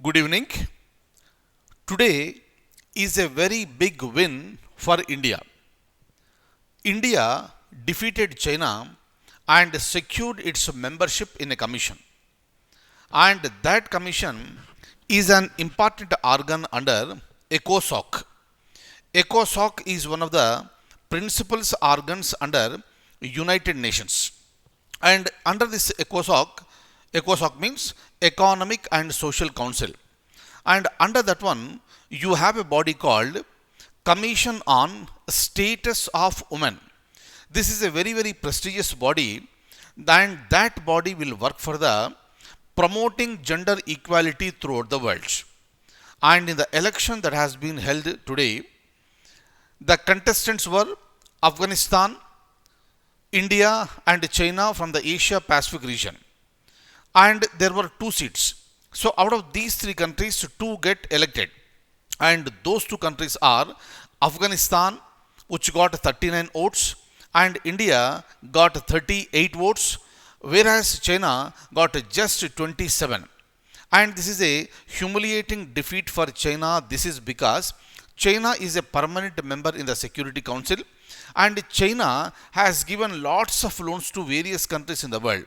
Good evening. Today is a very big win for India. India defeated China and secured its membership in a commission. And that commission is an important organ under ECOSOC. ECOSOC is one of the principal organs under United Nations. And under this ECOSOC means Economic and Social Council. And under that one, you have a body called Commission on Status of Women. This is a very prestigious body, and that body will work for the promoting gender equality throughout the world. And in the election that has been held today, the contestants were Afghanistan, India, and China from the Asia Pacific region. And there were two seats. So out of these three countries, two get elected. And those two countries are Afghanistan, which got 39 votes, and India got 38 votes, whereas China got just 27. And this is a humiliating defeat for China. This is because China is a permanent member in the Security Council, and China has given lots of loans to various countries in the world.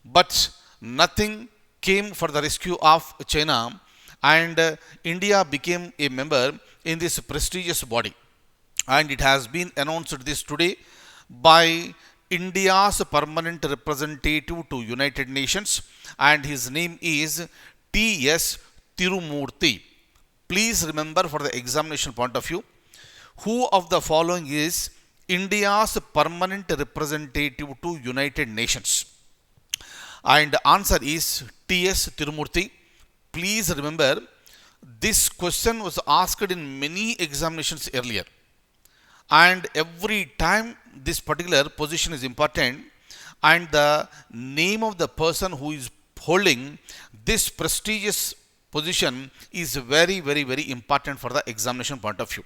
But nothing came for the rescue of China, and India became a member in this prestigious body. And it has been announced this today by India's permanent representative to United Nations, and his name is T.S. Tirumurthy. Please remember, for the examination point of view, who of the following is India's permanent representative to United Nations? And the answer is T.S. Tirumurthy. Please remember, this question was asked in many examinations earlier. And every time this particular position is important, and the name of the person who is holding this prestigious position is very important for the examination point of view.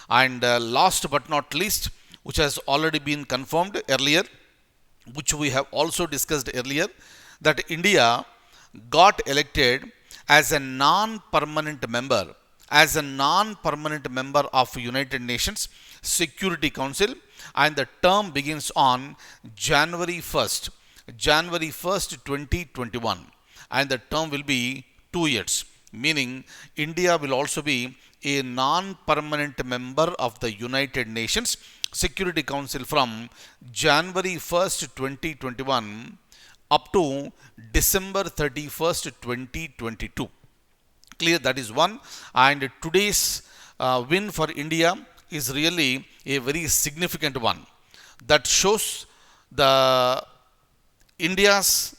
And last but not least, which has already been confirmed earlier, which we have also discussed earlier, that India got elected as a non-permanent member of United Nations Security Council, and the term begins on January 1st, 2021, and the term will be 2 years, meaning India will also be a non-permanent member of the United Nations Security Council from January 1st, 2021 up to December 31st, 2022. Clear? That is one. And today's win for India is really a very significant one. That shows the India's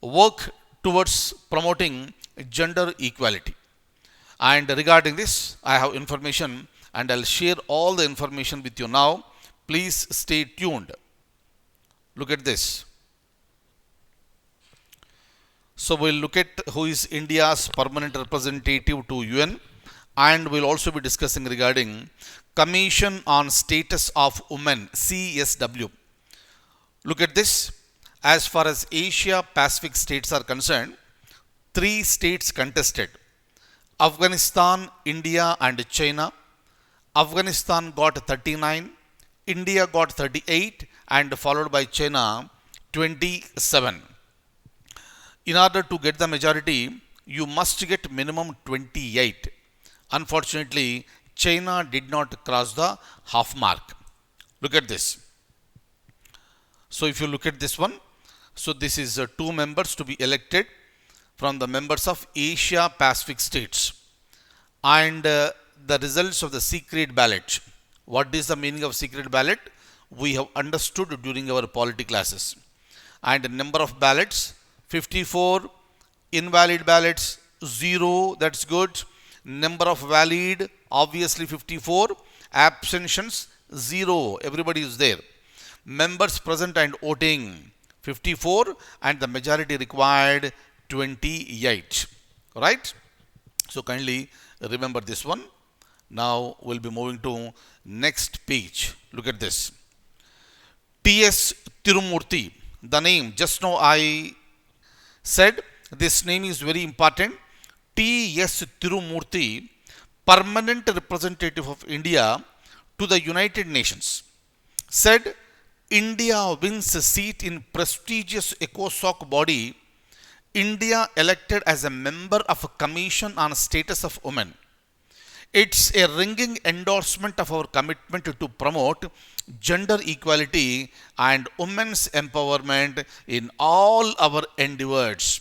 work towards promoting gender equality. And regarding this, I have information, and I'll share all the information with you now. Please stay tuned. Look at this. So we'll look at who is India's permanent representative to UN, and we'll also be discussing regarding Commission on Status of Women, CSW. Look at this. As far as Asia Pacific states are concerned, 3 states contested: Afghanistan, India, and China. Afghanistan got 39, India got 38, and followed by China 27. In order to get the majority, you must get minimum 28. Unfortunately, China did not cross the half mark. Look at this. So if you look at this one, so this is 2 members to be elected from the members of Asia Pacific states. And the results of the secret ballot. What is the meaning of secret ballot? We have understood during our polity classes. And number of ballots, 54, invalid ballots 0, that's good. Number of valid, obviously 54, abstentions 0, everybody is there. Members present and voting 54, and the majority required 28. Right? So kindly remember this one. Now we'll be moving to next page. Look at this. T.S. Tirumurthy. The name, just now I said this name is very important. T.S. Tirumurthy, permanent representative of India to the United Nations, said India wins a seat in prestigious ECOSOC body. India elected as a member of a commission on status of women. It's a ringing endorsement of our commitment to promote gender equality and women's empowerment in all our endeavors.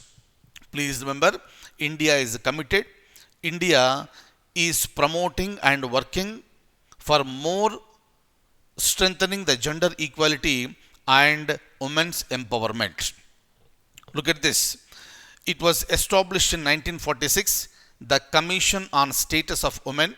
Please remember, India is committed. India is promoting and working for more strengthening the gender equality and women's empowerment. Look at this. It was established in 1946. The Commission on Status of Women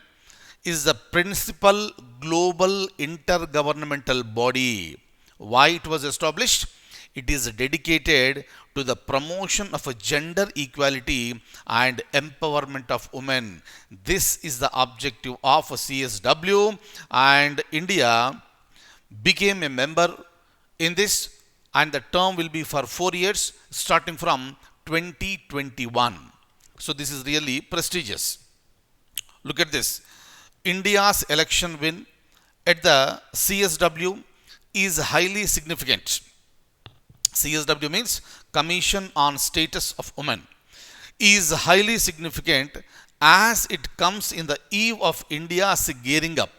is the principal global intergovernmental body. Why it was established? It is dedicated to the promotion of gender equality and empowerment of women. This is the objective of CSW, and India became a member in this, and the term will be for 4 years starting from 2021. So this is really prestigious. Look at this. India's election win at the CSW is highly significant. CSW means Commission on Status of Women, is highly significant as it comes in the eve of India's gearing up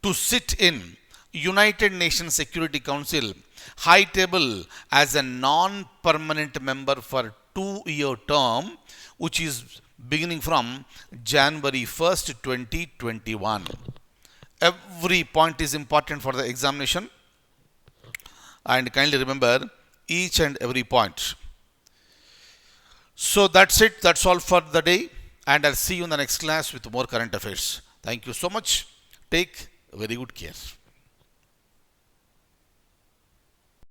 to sit in United Nations Security Council high table as a non-permanent member for 2-year term, which is beginning from January 1st, 2021. Every point is important for the examination, and kindly remember each and every point. So that's it. That's all for the day, and I'll see you in the next class with more current affairs. Thank you so much. Take very good care.